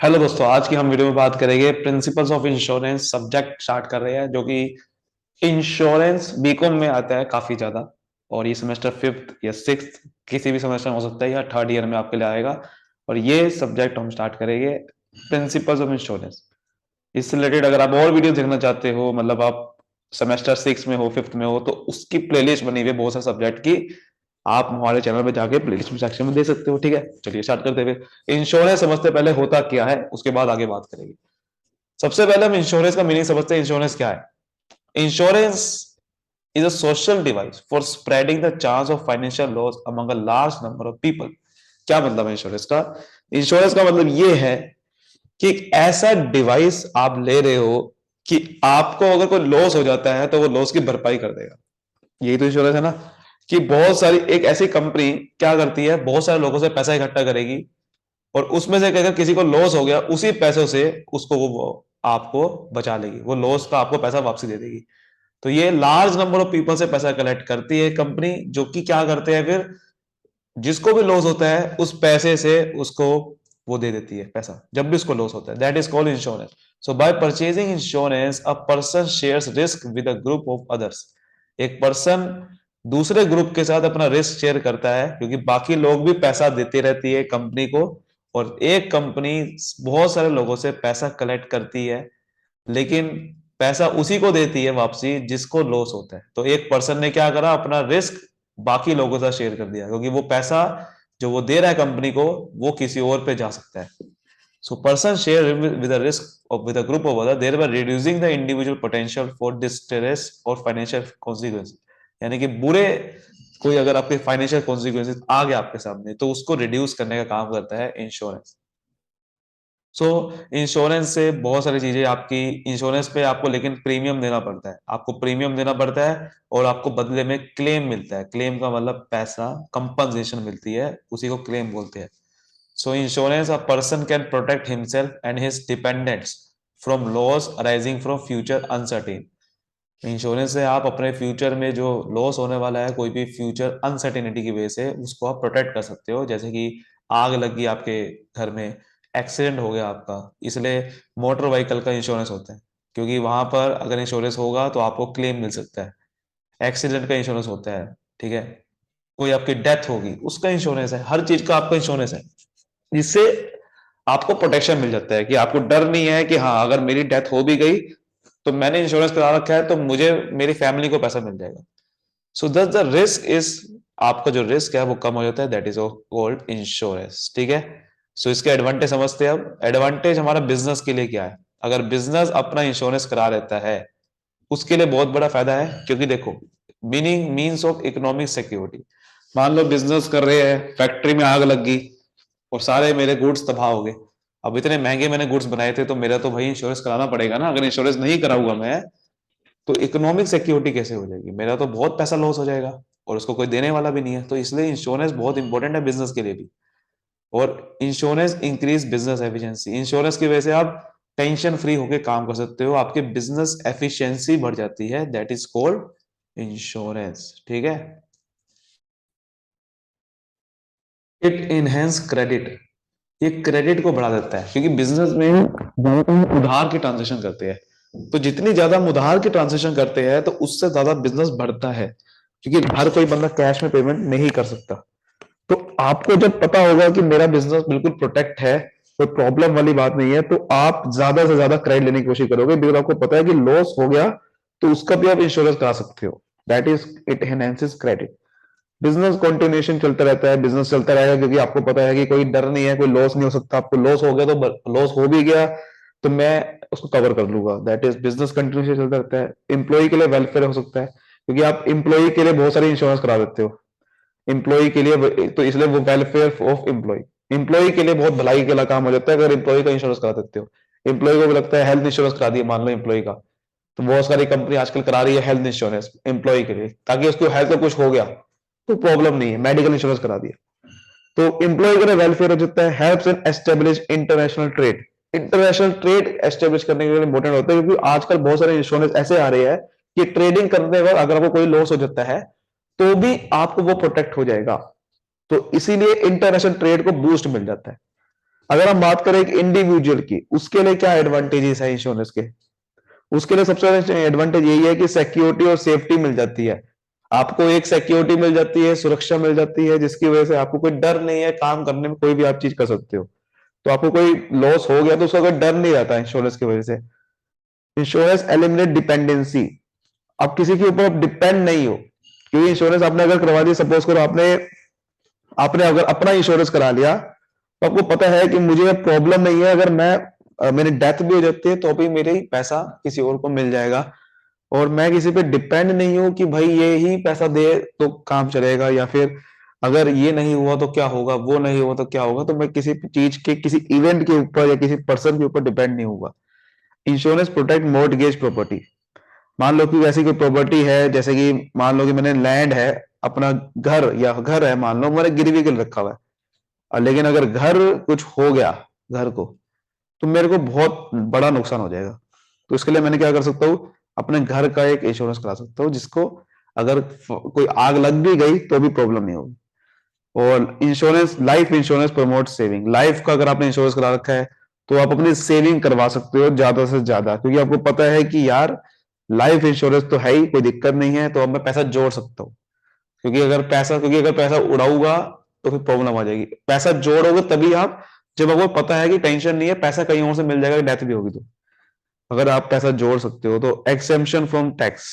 Hello दोस्तों, आज की हम वीडियो में बात करेंगे principles of insurance. Subject start कर रहे हैं जो कि इंश्योरेंस बीकॉम में आता है काफी ज्यादा। और ये सेमेस्टर फिफ्थ या सिक्स्थ किसी भी सेमेस्टर में हो सकता है या थर्ड ईयर में आपके लिए आएगा। और ये सब्जेक्ट हम स्टार्ट करेंगे प्रिंसिपल्स ऑफ इंश्योरेंस। इससे रिलेटेड अगर आप और वीडियो देखना चाहते हो, मतलब आप सेमेस्टर सिक्स में हो, फिफ्थ में हो, तो उसकी प्लेलिस्ट बनी हुई है बहुत सारे सब्जेक्ट की। आप हमारे चैनल पे जाके प्लेलिस्ट सेक्शन में दे सकते हो। ठीक है, चलिए स्टार्ट करते हुए इंश्योरेंस समझते पहले होता क्या है, उसके बाद आगे बात करेंगे। सबसे पहले हम इंश्योरेंस का मीनिंग समझते हैं। इंश्योरेंस क्या है? Insurance is a social device for spreading the chance of financial loss among a large number of people. क्या मतलब है इंश्योरेंस का? इंश्योरेंस का मतलब ये है कि एक ऐसा डिवाइस आप ले रहे हो कि आपको अगर कोई लॉस हो जाता है तो वो लॉस की भरपाई कर देगा। यही तो इंश्योरेंस है ना। कि बहुत सारी एक ऐसी कंपनी क्या करती है, बहुत सारे लोगों से पैसा इकट्ठा करेगी और उसमें से अगर किसी को लॉस हो गया उसी पैसों से उसको वो आपको बचा लेगी, वो लॉस का आपको पैसा वापसी दे देगी। तो ये लार्ज नंबर ऑफ पीपल से पैसा कलेक्ट करती है कंपनी, जो कि क्या करते हैं फिर, जिसको भी लॉस होता है उस पैसे से उसको वो दे देती है पैसा, जब भी उसको लॉस होता है। That is called insurance. So bye purchasing insurance a person shares risk with a group of others. एक पर्सन दूसरे ग्रुप के साथ अपना रिस्क शेयर करता है, क्योंकि बाकी लोग भी पैसा देते रहती है कंपनी को। और एक कंपनी बहुत सारे लोगों से पैसा कलेक्ट करती है, लेकिन पैसा उसी को देती है वापसी जिसको लॉस होता है। तो एक पर्सन ने क्या करा, अपना रिस्क बाकी लोगों के साथ शेयर कर दिया, क्योंकि वो पैसा जो वो दे रहा है कंपनी को, वो किसी और पे जा सकता है। So person share with a risk of with a group of other, thereby reducing the individual potential for distress और फाइनेंशियल कॉन्सिक्वेंस। यानी कि बुरे कोई अगर आपके फाइनेंशियल कॉन्सिक्वेंसेस आ गया आपके सामने, तो उसको रिड्यूस करने का काम करता है इंश्योरेंस। सो इंश्योरेंस से बहुत सारी चीजें आपकी, इंश्योरेंस पे आपको लेकिन प्रीमियम देना पड़ता है, आपको प्रीमियम देना पड़ता है और आपको बदले में क्लेम मिलता है। क्लेम का मतलब पैसा, कंपनसेशन मिलती है, उसी को क्लेम बोलते हैं। सो insurance, a person can protect himself and his dependents from loss arising from future uncertain. Insurance से आप अपने फ्यूचर में जो लॉस होने वाला है, कोई भी फ्यूचर अनसर्टेनिटी की वजह से, उसको आप प्रोटेक्ट कर सकते हो। जैसे कि आग लग गई आपके घर में, एक्सीडेंट हो गया आपका, इसलिए मोटर व्हीकल का इंश्योरेंस होता है, क्योंकि वहां पर अगर इंश्योरेंस होगा तो आपको क्लेम मिल सकता है। एक्सीडेंट का इंश्योरेंस होता है, ठीक है। कोई आपकी डेथ होगी, उसका इंश्योरेंस है। हर चीज का आपका इंश्योरेंस है, जिससे आपको प्रोटेक्शन मिल जाता है कि आपको डर नहीं है कि हाँ, अगर मेरी डेथ हो भी गई तो मैंने इंश्योरेंस करा रखा है, तो मुझे मेरी फैमिली को पैसा मिल जाएगा। सो दस द रिस्क इज, आपका जो रिस्क है वो कम हो जाता है। That is called insurance. ठीक है। सो इसके एडवांटेज समझते हैं। अब एडवांटेज हमारा बिजनेस के लिए क्या है? अगर बिजनेस अपना इंश्योरेंस करा लेता है, उसके लिए बहुत बड़ा फायदा है। क्योंकि देखो, meaning means of economic security. मान लो बिजनेस कर रहे हैं, फैक्ट्री में आग लग गई और सारे मेरे गुड्स तबाह हो गए। अब इतने महंगे मैंने गुड्स बनाए थे, तो मेरा तो भाई इंश्योरेंस कराना पड़ेगा ना। अगर इंश्योरेंस नहीं कराऊंगा मैं, तो इकोनॉमिक सिक्योरिटी कैसे हो जाएगी? मेरा तो बहुत पैसा लॉस हो जाएगा और उसको कोई देने वाला भी नहीं है। तो इसलिए इंश्योरेंस बहुत इंपॉर्टेंट है बिजनेस के लिए भी। और insurance increase business efficiency. Insurance की वजह से आप टेंशन फ्री होकर काम कर सकते हो, आपकी बिजनेस एफिशिएंसी बढ़ जाती है। That is called insurance. ठीक है। It enhance credit. ये क्रेडिट को बढ़ा देता है, क्योंकि बिजनेस में ज्यादातर हम उधार की ट्रांजेक्शन करते हैं। तो जितनी ज्यादा हम उधार की ट्रांजेक्शन करते हैं, तो उससे ज्यादा बिजनेस बढ़ता है, क्योंकि हर कोई बंदा कैश में पेमेंट नहीं कर सकता। तो आपको जब पता होगा कि मेरा बिजनेस बिल्कुल प्रोटेक्ट है, कोई प्रॉब्लम वाली बात नहीं है, तो आप ज्यादा से ज्यादा क्रेडिट लेने की कोशिश करोगे, बिकॉज आपको पता है कि लॉस हो गया तो उसका भी आप इंश्योरेंस करा सकते हो। That is, it enhances credit. Business continuation चलता रहता है, बिजनेस चलता रहेगा, क्योंकि आपको पता है कि कोई डर नहीं है, कोई लॉस नहीं हो सकता। आपको लॉस हो गया तो लॉस हो भी गया तो मैं उसको कवर कर लूंगा। दैट इज, बिजनेस कंटिन्यूएशन चलता रहता है। एम्प्लॉय के लिए वेलफेयर हो सकता है, क्योंकि आप एम्प्लॉय के लिए बहुत सारे इंश्योरेंस करा देते हो एम्प्लॉय के लिए, तो इसलिए वो वेलफेयर ऑफ एम्प्लॉय, एम्प्लॉय के लिए बहुत भलाई के लिए काम हो जाता है अगर एम्प्लॉय का इंश्योरेंस करा देते हो। एम्प्लॉय को भी लगता है हेल्थ इंश्योरेंस करा दिया मान लो एम्प्लॉय का, तो बहुत सारी कंपनी आजकल करा रही है हेल्थ इंश्योरेंस एम्प्लॉय के लिए, ताकि उसको हेल्थ में कुछ हो गया तो प्रॉब्लम नहीं है, मेडिकल इंश्योरेंस करा दिया। तो एम्प्लॉय का वेलफेयर हो जाता है। Helps in establish international trade. International trade establish करने के लिए इंपॉर्टेंट होता है, क्योंकि आजकल बहुत सारे इंश्योरेंस ऐसे आ रहे हैं कि ट्रेडिंग करने वक्त अगर आपको कोई लॉस हो जाता है तो भी आपको वो प्रोटेक्ट हो जाएगा। तो इसीलिए इंटरनेशनल ट्रेड को बूस्ट मिल जाता है। अगर हम बात करें एक इंडिविजुअल की, उसके लिए क्या एडवांटेजेस है इंश्योरेंस के? उसके लिए सबसे ज्यादा एडवांटेज यही है कि सिक्योरिटी और सेफ्टी मिल जाती है। आपको एक सिक्योरिटी मिल जाती है, सुरक्षा मिल जाती है, जिसकी वजह से आपको कोई डर नहीं है, काम करने में कोई भी आप चीज कर सकते हो। तो आपको कोई लॉस हो गया तो उसका कोई डर नहीं रहता इंश्योरेंस की वजह से। इंश्योरेंस एलिमिनेट डिपेंडेंसी, आप किसी के ऊपर डिपेंड नहीं हो, क्योंकि इंश्योरेंस आपने अगर करवा दी, सपोज करो आपने आपने अगर अपना इंश्योरेंस करा लिया, तो आपको पता है कि मुझे प्रॉब्लम नहीं है, अगर मेरी डेथ भी हो जाती है तो भी मेरे ही पैसा किसी और को मिल जाएगा, और मैं किसी पे डिपेंड नहीं हूं कि भाई ये ही पैसा दे तो काम चलेगा, या फिर अगर ये नहीं हुआ तो क्या होगा, वो नहीं हुआ तो क्या होगा। तो मैं किसी चीज के, किसी इवेंट के ऊपर या किसी पर्सन के ऊपर डिपेंड नहीं होगा। इंश्योरेंस प्रोटेक्ट मॉर्टगेज प्रॉपर्टी, मान लो कि ऐसी कोई प्रॉपर्टी है, जैसे कि मान लो कि मैंने लैंड है, अपना घर या घर है, मान लो मैंने गिरवी के लिए रखा हुआ है, और लेकिन अगर घर कुछ हो गया घर को, तो मेरे को बहुत बड़ा नुकसान हो जाएगा। तो इसके लिए मैंने क्या कर सकता हूँ, अपने घर का एक इंश्योरेंस करा सकता हूँ, जिसको अगर कोई आग लग भी गई तो भी प्रॉब्लम नहीं होगी। और insurance, life insurance promote saving, life का अगर आपने इंश्योरेंस करा रखा है तो आप अपनी सेविंग करवा सकते हो ज्यादा से ज्यादा, क्योंकि आपको पता है कि यार लाइफ इंश्योरेंस तो है ही, कोई दिक्कत नहीं है, तो अब मैं पैसा जोड़ सकता हूँ। क्योंकि अगर पैसा उड़ाऊंगा तो फिर प्रॉब्लम आ जाएगी। पैसा जोड़ोगे तभी आप, जब आपको पता है कि टेंशन नहीं है, पैसा कहीं और से मिल जाएगा, डेथ भी होगी तो। अगर आप पैसा जोड़ सकते हो तो एक्सेम्पशन फ्रॉम टैक्स,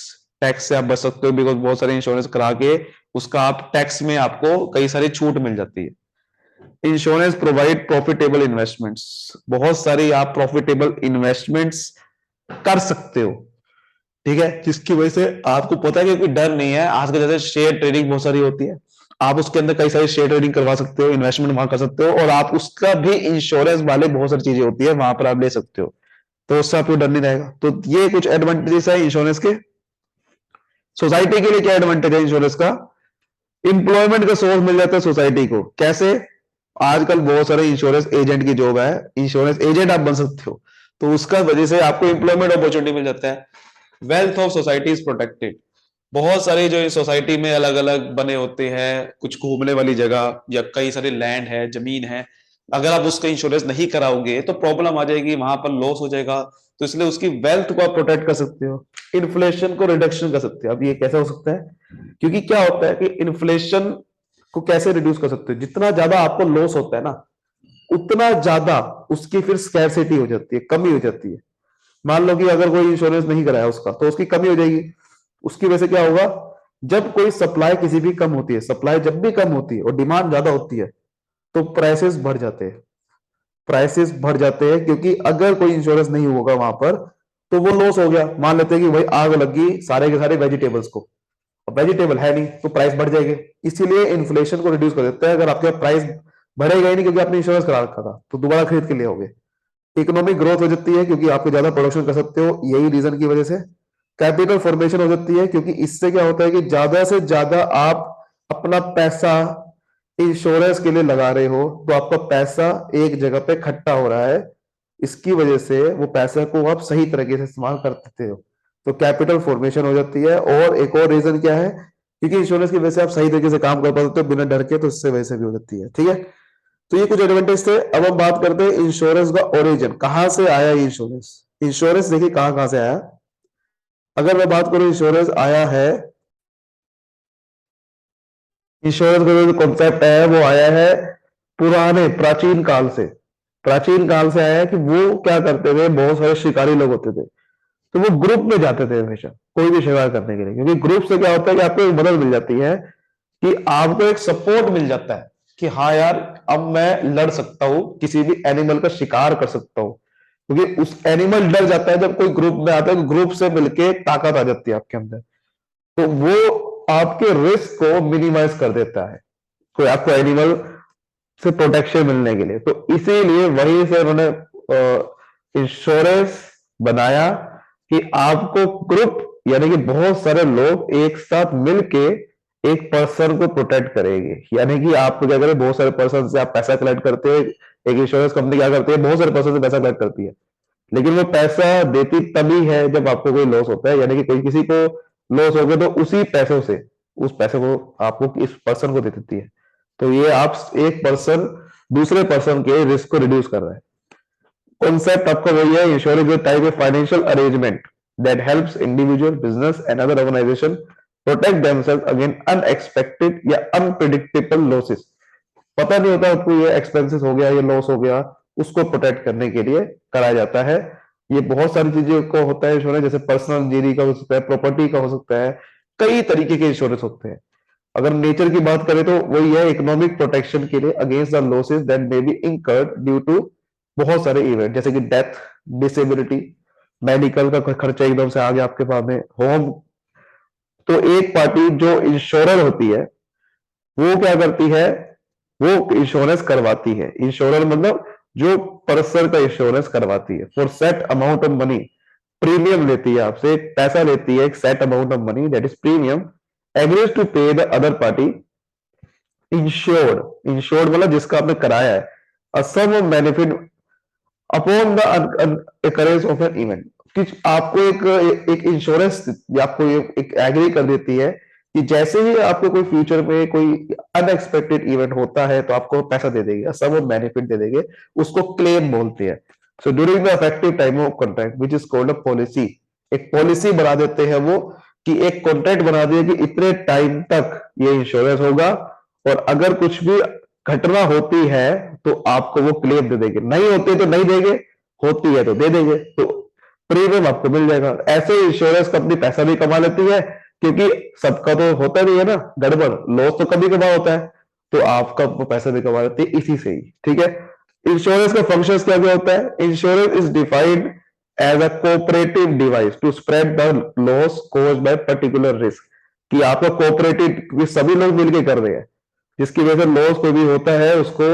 टैक्स से आप बच सकते हो, बिकॉज बहुत सारे इंश्योरेंस करा के उसका आप टैक्स में आपको कई सारी छूट मिल जाती है। इंश्योरेंस प्रोवाइड प्रॉफिटेबल इन्वेस्टमेंट्स, बहुत सारी आप प्रॉफिटेबल इन्वेस्टमेंट्स कर सकते हो, ठीक है, जिसकी वजह से आपको पता है कि कोई डर नहीं है। आज के जैसे शेयर ट्रेडिंग बहुत सारी होती है, आप उसके अंदर कई सारी शेयर ट्रेडिंग करवा सकते हो, इन्वेस्टमेंट वहां कर सकते हो, और आप उसका भी इंश्योरेंस वाले बहुत सारी चीजें होती है वहां पर आप ले सकते हो, तो उससे आपको डर नहीं रहेगा। तो ये कुछ एडवांटेजेस है इंश्योरेंस के। सोसाइटी के लिए क्या एडवांटेज है इंश्योरेंस का? इंप्लॉयमेंट का सोर्स मिल जाता है सोसाइटी को। कैसे? आजकल बहुत सारे इंश्योरेंस एजेंट की जॉब है, इंश्योरेंस एजेंट आप बन सकते हो, तो उसका वजह से आपको इंप्लॉयमेंट अपॉर्चुनिटी मिल जाता है। Wealth of society is protected, बहुत सारे जो सोसाइटी में अलग अलग बने होते हैं, कुछ घूमने वाली जगह या कई सारे लैंड है, जमीन है, अगर आप उसका इंश्योरेंस नहीं कराओगे तो प्रॉब्लम आ जाएगी, वहां पर लॉस हो जाएगा। तो इसलिए उसकी वेल्थ को आप प्रोटेक्ट कर सकते हो, इन्फ्लेशन को रिडक्शन कर सकते हो। अब ये कैसे हो सकता है? क्योंकि क्या होता है कि इन्फ्लेशन को कैसे रिड्यूस कर सकते हो, जितना ज्यादा आपको लॉस होता है ना, उतना ज्यादा उसकी फिर स्कैरसिटी हो जाती है, कमी हो जाती है। मान लो कि अगर कोई इंश्योरेंस नहीं कराया उसका, तो उसकी कमी हो जाएगी। उसकी वजह से क्या होगा, जब कोई सप्लाई किसी भी कम होती है, सप्लाई जब भी कम होती है और डिमांड ज्यादा होती है, तो प्राइसेस बढ़ जाते हैं। प्राइसेस बढ़ जाते हैं क्योंकि अगर कोई इंश्योरेंस नहीं होगा वहां पर, तो वो लॉस हो गया। मान लेते हैं कि भाई आग लगी सारे के सारे वेजिटेबल्स को, अब वेजिटेबल है नहीं तो प्राइस बढ़ जाएगी। इसीलिए इन्फ्लेशन को रिड्यूस कर देता है। अगर आपके प्राइस बढ़ेगा ही नहीं क्योंकि आपने इंश्योरेंस करा रखा था, तो दोबारा खरीद के ले आओगे। इकोनॉमिक ग्रोथ हो जाती है क्योंकि आप ज्यादा प्रोडक्शन कर सकते हो, यही रीजन की वजह से। कैपिटल फॉर्मेशन हो जाती है क्योंकि इससे क्या होता है कि ज्यादा से ज्यादा आप अपना पैसा इंश्योरेंस के लिए लगा रहे हो, तो आपका पैसा एक जगह पे इकट्ठा हो रहा है। इसकी वजह से वो पैसे को आप सही तरीके से इस्तेमाल कर सकते हो, तो कैपिटल फॉर्मेशन हो जाती है। और एक और रीजन क्या है, क्योंकि इंश्योरेंस की वजह से आप सही तरीके से काम कर पाते हो बिना डर के, तो इससे वजह से भी हो जाती है, ठीक है। तो ये कुछ एडवांटेज थे। अब हम बात करते हैं इंश्योरेंस का ओरिजिन, कहां से आया इंश्योरेंस। इंश्योरेंस देखिए कहां कहां से आया। अगर मैं बात करूं, इंश्योरेंस आया है, इंश्योरेंस का जो कॉन्सेप्ट है वो आया है पुराने प्राचीन काल से। प्राचीन काल से आया है कि वो क्या करते थे, बहुत सारे शिकारी लोग होते थे, तो वो ग्रुप में जाते थे हमेशा कोई भी शिकार करने के लिए, क्योंकि ग्रुप से क्या होता है कि आपको एक मदद मिल जाती है, कि आपको एक सपोर्ट मिल जाता है कि हाँ यार, अब मैं लड़ सकता हूं, किसी भी एनिमल का शिकार कर सकता हूं। क्योंकि उस एनिमल डर जाता है जब कोई ग्रुप में आता है, तो ग्रुप से मिलके ताकत आ जाती है आपके अंदर, तो वो आपके रिस्क को मिनिमाइज कर देता है, कोई आपको एनिमल से प्रोटेक्शन मिलने के लिए। तो इसीलिए वहीं से उन्होंने इंश्योरेंस बनाया कि आपको ग्रुप, यानी कि बहुत सारे लोग एक साथ मिलके एक पर्सन को प्रोटेक्ट करेंगे। यानी कि आप क्या करें, बहुत सारे पर्सन से आप पैसा कलेक्ट करते हो, एक इंश्योरेंस कंपनी क्या करती है, बहुत सारे पर्सन से पैसा कलेक्ट करती है, लेकिन वो पैसा देती तभी है जब आपको कोई लॉस होता है, यानी कि कोई किसी को लॉस हो गया तो उसी पैसों से, उस पैसे को आपको इस पर्सन को दे देती है। तो ये आप एक पर्सन दूसरे पर्सन के रिस्क को रिड्यूस कर रहा है। कॉन्सेप्ट आपका वही है, insurance is type of financial arrangement that helps individual, business and other organisation protect themselves against unexpected या अनप्रेडिक्टेबल लॉसेस। पता नहीं होता आपको ये एक्सपेंसेस हो गया, ये लॉस हो गया, उसको प्रोटेक्ट करने के लिए कराया जाता है। ये बहुत सारी चीजों को होता है इंश्योरेंस, जैसे पर्सनल इंजरी का हो सकता है, प्रॉपर्टी का हो सकता है, कई तरीके के इंश्योरेंस होते हैं। अगर नेचर की बात करें तो वही है इकोनॉमिक प्रोटेक्शन के लिए against the losses that may be incurred due to बहुत सारे इवेंट, जैसे कि डेथ, डिसेबिलिटी, मेडिकल का खर्चा एकदम से आ गया आपके पास में, होम। तो एक पार्टी जो इंश्योरर होती है वो क्या करती है, वो इंश्योरेंस करवाती है। इंश्योरर मतलब जो पर्सन का इंश्योरेंस करवाती है for set amount of money, premium लेती है आपसे, एक पैसा लेती है, एक set amount of money that is premium, agrees to pay the other party insured. Insured मतलब जिसका आपने कराया है, a sum of benefit upon the occurrence of an event. कि आपको एक इंश्योरेंस आपको एक एग्री कर देती है कि जैसे ही आपको कोई फ्यूचर में कोई अनएक्सपेक्टेड इवेंट होता है तो आपको पैसा दे देगी, सम ऑफ बेनिफिट दे देंगे, उसको क्लेम बोलते हैं। So during the effective time of contract which is called a policy, एक पॉलिसी बना देते हैं वो, कि एक कॉन्ट्रैक्ट बना दिया कि इतने टाइम तक ये इंश्योरेंस होगा, और अगर कुछ भी घटना होती है तो आपको वो क्लेम दे देंगे, नहीं होती है तो नहीं देंगे, होती है तो दे देंगे, तो प्रीमियम आपको मिल जाएगा। ऐसे इंश्योरेंस कंपनी पैसा भी कमा लेती है, क्योंकि सबका तो होता नहीं है ना गड़बड़, लॉस तो कभी कभार होता है, तो आपका वो पैसा भी कमा लेती है इसी से ही। ठीक है, इंश्योरेंस का फंक्शन क्या क्या होता है? Insurance is defined as a cooperative device to spread the loss caused by particular risk. कि आपका कोऑपरेटिव सभी लोग मिलकर कर रहे हैं, जिसकी वजह से लॉस कोई भी होता है उसको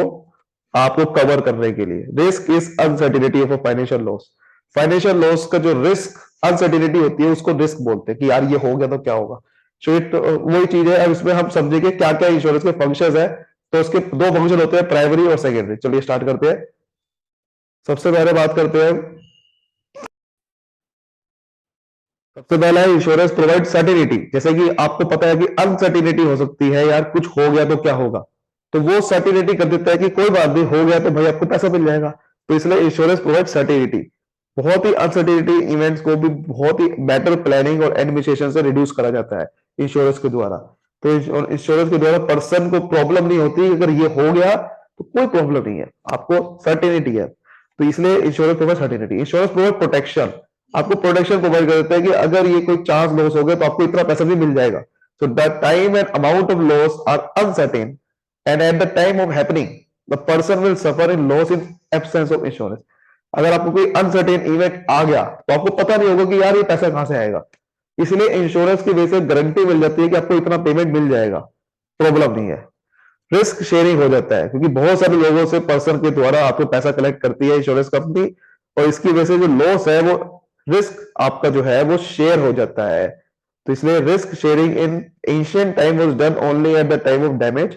आपको कवर करने के लिए। Risk is uncertainty of a financial loss. Financial loss का जो रिस्क अनसर्टिनिटी होती है उसको रिस्क बोलते हैं, कि यार ये हो गया तो क्या होगा। सो इट वही चीज है। अब इसमें हम समझेंगे क्या क्या इंश्योरेंस के फंक्शंस है। तो उसके दो फंक्शन होते हैं, प्राइमरी और सेकेंडरी। चलिए स्टार्ट करते हैं। सबसे पहले बात करते हैं, सबसे पहला है इंश्योरेंस प्रोवाइड सर्टिनिटी। जैसे कि आपको पता है कि अनसर्टिनिटी हो सकती है, यार कुछ हो गया तो क्या होगा, तो वो सर्टिनिटी कर देता है कि कोई बात नहीं, हो गया तो भाई आपको पैसा मिल जाएगा। तो इसलिए इंश्योरेंस प्रोवाइड सर्टिनिटी। बहुत ही अनसर्टिनिटी इवेंट्स को भी बहुत ही बेटर प्लानिंग और एडमिनिस्ट्रेशन से रिड्यूस करा जाता है इंश्योरेंस के द्वारा। तो इंश्योरेंस के द्वारा पर्सन को प्रॉब्लम नहीं होती, अगर ये हो गया तो कोई प्रॉब्लम नहीं है, आपको सर्टिनिटी है। तो इसलिए insurance provide certainty. Insurance provide protection, आपको प्रोटेक्शन प्रोवाइड कर देता है कि अगर ये कोई चांस लॉस हो गया तो आपको इतना पैसा भी मिल जाएगा। So the time and amount of loss are uncertain and at the time of happening the person will suffer in loss in absence of insurance. अगर आपको कोई अनसर्टेन इवेंट आ गया तो आपको पता नहीं होगा कि यार ये पैसा कहां से आएगा। इसलिए इंश्योरेंस की वजह से गारंटी मिल जाती है कि आपको इतना पेमेंट मिल जाएगा, प्रॉब्लम नहीं है। रिस्क शेयरिंग हो जाता है, क्योंकि बहुत सारे लोगों से पर्सन के द्वारा आपको पैसा कलेक्ट करती है इंश्योरेंस कंपनी, और इसकी वजह से जो लॉस है वो रिस्क आपका जो है वो शेयर हो जाता है। तो इसलिए risk sharing in ancient time was done only eight the time of damage.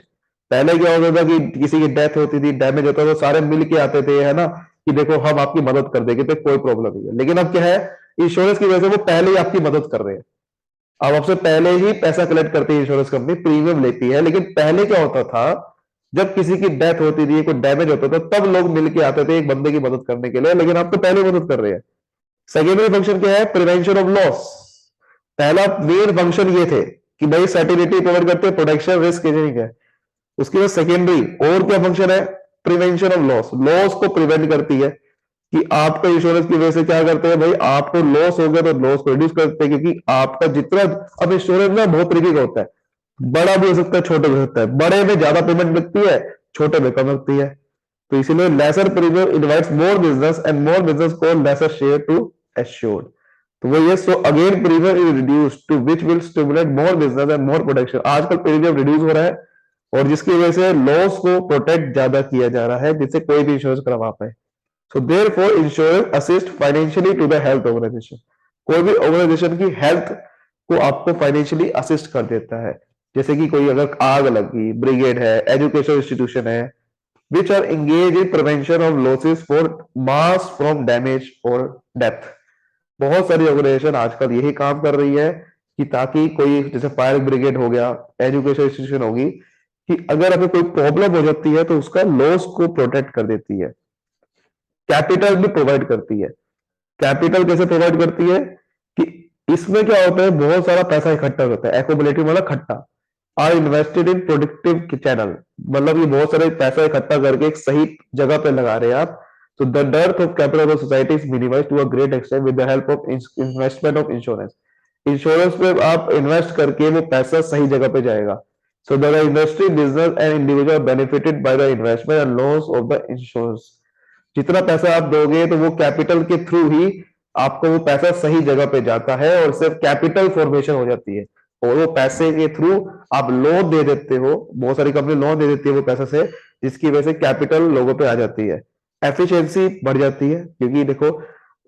पहले क्या होता था कि किसी की डेथ होती थी, डैमेज होता था, तो सारे मिल के आते थे, है ना, कि देखो हम आपकी मदद कर देंगे, तो कोई प्रॉब्लम नहीं है। लेकिन अब क्या है, इंश्योरेंस की वजह से वो पहले ही आपकी मदद कर रहे हैं। अब आपसे पहले ही पैसा कलेक्ट करती है इंश्योरेंस कंपनी, प्रीमियम लेती है। लेकिन पहले क्या होता था, जब किसी की डेथ होती थी, कोई डैमेज होता था, तब लोग मिलके आते थे एक बंदे की मदद करने के लिए, लेकिन आप तो पहले मदद कर रहे हैं। सेकेंडरी फंक्शन क्या है? Prevention of loss. पहला मेन फंक्शन ये थे कि भाई सर्टिनिटी प्रोवाइड करते हैं, प्रोटेक्शन, रिस्क शेयरिंग है। उसके बाद सेकेंडरी और क्या फंक्शन है? Prevention of loss. लॉस को प्रिवेंट करती है, कि आपका इंश्योरेंस की वजह से क्या करते हैं भाई, आपको लॉस हो गया तो लॉस को रिड्यूस करते हैं, क्योंकि आपका जितना, अब इंश्योरेंस ना बहुत तरीके का होता है, बड़ा भी हो सकता है, छोटा भी हो सकता है। बड़े में ज्यादा पेमेंट लगती है, छोटे में कम लगती है। तो इसीलिए lesser premium invites more business and more business को लेसर शेयर टू एश्योर्ड। तो वो ये, so again premium is reduce to which will stimulate more business and more protection. आजकल प्रीमियम रिड्यूस हो रहा है, और जिसकी वजह से लॉस को प्रोटेक्ट ज्यादा किया जा रहा है, जिससे कोई भी इंश्योरेंस करवा पाए। So therefore, insurance assist financially to the health organization. कोई भी ऑर्गेनाइजेशन की हेल्थ को आपको फाइनेंशियली असिस्ट कर देता है। जैसे कि कोई अगर आग लगी, ब्रिगेड है, एजुकेशन इंस्टीट्यूशन है, which are engage in prevention of losses for mass from damage और डेथ। बहुत सारी ऑर्गेनाइजेशन आजकल यही काम कर रही है, कि ताकि कोई, जैसे फायर ब्रिगेड हो गया, एजुकेशन इंस्टीट्यूशन होगी, कि अगर हमें कोई प्रॉब्लम हो जाती है तो उसका लॉस को प्रोटेक्ट कर देती है। कैपिटल भी प्रोवाइड करती है। कैपिटल कैसे प्रोवाइड करती है कि इसमें क्या होता है, बहुत सारा पैसा इकट्ठा होता है, एक्यूमुलेटिव मतलब खट्टा, are invested in productive channel, मतलब ये बहुत सारे पैसा इकट्ठा करके एक सही जगह पे लगा रहे हैं आप। तो the death of capital of society is minimised to a great extent with the help of investment of insurance. Insurance में आप इन्वेस्ट करके वो पैसा सही जगह पे जाएगा। So the industry, business and individual benefited by the investment and loss of the insurance. जितना पैसा आप दोगे तो वो कैपिटल के थ्रू ही आपको वो पैसा सही जगह पे जाता है और सिर्फ कैपिटल फॉर्मेशन हो जाती है। और वो पैसे के थ्रू आप लोन दे देते हो, बहुत सारी कंपनी लोन दे देती है वो पैसे से, जिसकी वजह से कैपिटल लोगों पे आ जाती है। एफिशिएंसी बढ़ जाती है, क्योंकि देखो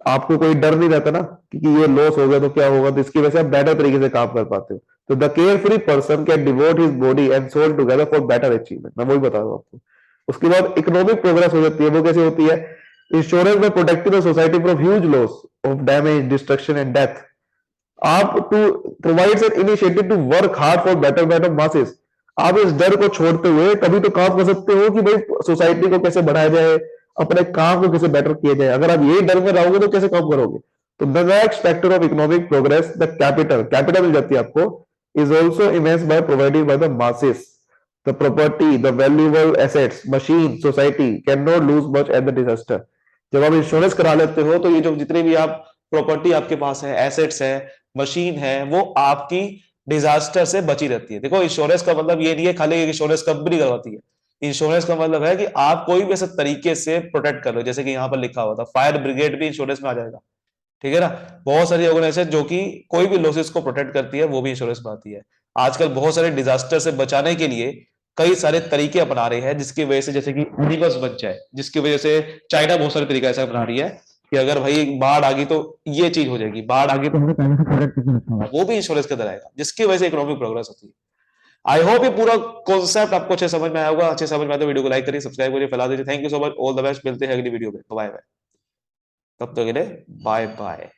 आपको कोई डर नहीं रहता ना कि ये लॉस हो गया तो क्या होगा, तो इसकी वजह से आप बेटर तरीके से काम कर पाते हो। तो the carefree person can devote his body and soul together for better achievement. मैं वही बता रहा हूँ आपको। उसके बाद इकोनॉमिक प्रोग्रेस हो जाती है। वो कैसे होती है? इंश्योरेंस में protecting the society from huge loss of damage, destruction and death. आप too provides an initiative to work hard for betterment of masses. आप इस डर को छोड़ते हुए तभी तो काम कर सकते हो कि भाई सोसाइटी को कैसे बढ़ाया जाए, अपने काम को कैसे बेटर किया जाए। अगर आप यही डर में रहोगे तो कैसे काम करोगे? तो the next factor of economic progress, the capital, capital मिल जाती है आपको, is also immense by provided by the masses. The property, the valuable assets, machine, society cannot lose much at the disaster. जब आप इंश्योरेंस करा लेते हो तो ये जो जितने भी आप प्रॉपर्टी आपके पास है, एसेट्स है, मशीन है, वो आपकी डिजास्टर से बची रहती है। देखो इंश्योरेंस का मतलब ये नहीं है खाली इंश्योरेंस कंपनी करवाती है। इंश्योरेंस का मतलब है कि आप कोई भी ऐसे तरीके से प्रोटेक्ट कर लो, जैसे कि यहाँ पर लिखा हुआ था फायर ब्रिगेड भी इंश्योरेंस में आ जाएगा। ठीक है ना। बहुत सारी ऑर्गेनाइजेशन जो कि कोई भी लॉसेस को प्रोटेक्ट करती है वो भी इंश्योरेंस में आती है। आजकल बहुत सारे डिजास्टर से बचाने के लिए कई सारे तरीके अपना रहे हैं, जिसकी वजह से जैसे कि यूनिवर्स बच जाए, जिसकी वजह से चाइना बहुत सारे तरीका ऐसा अपना रही है कि अगर भाई बाढ़ आ गई तो ये चीज हो जाएगी, बाढ़ आ गई तो हमें पहले से प्रोटेक्ट करके रखना होगा, वो भी इंश्योरेंस के अंदर आएगा, जिसकी वजह से इकोनॉमिक प्रोग्रेस होती है। आई होप ये पूरा कॉन्सेप्ट आपको अच्छे समझ में आया होगा। अच्छे समझ में आया तो वीडियो को लाइक करिए, सब्सक्राइब करिए, फैला दीजिए। Thank you so much, all the best. मिलते हैं अगली वीडियो में। Bye bye. तब तक के लिए बाय बाय।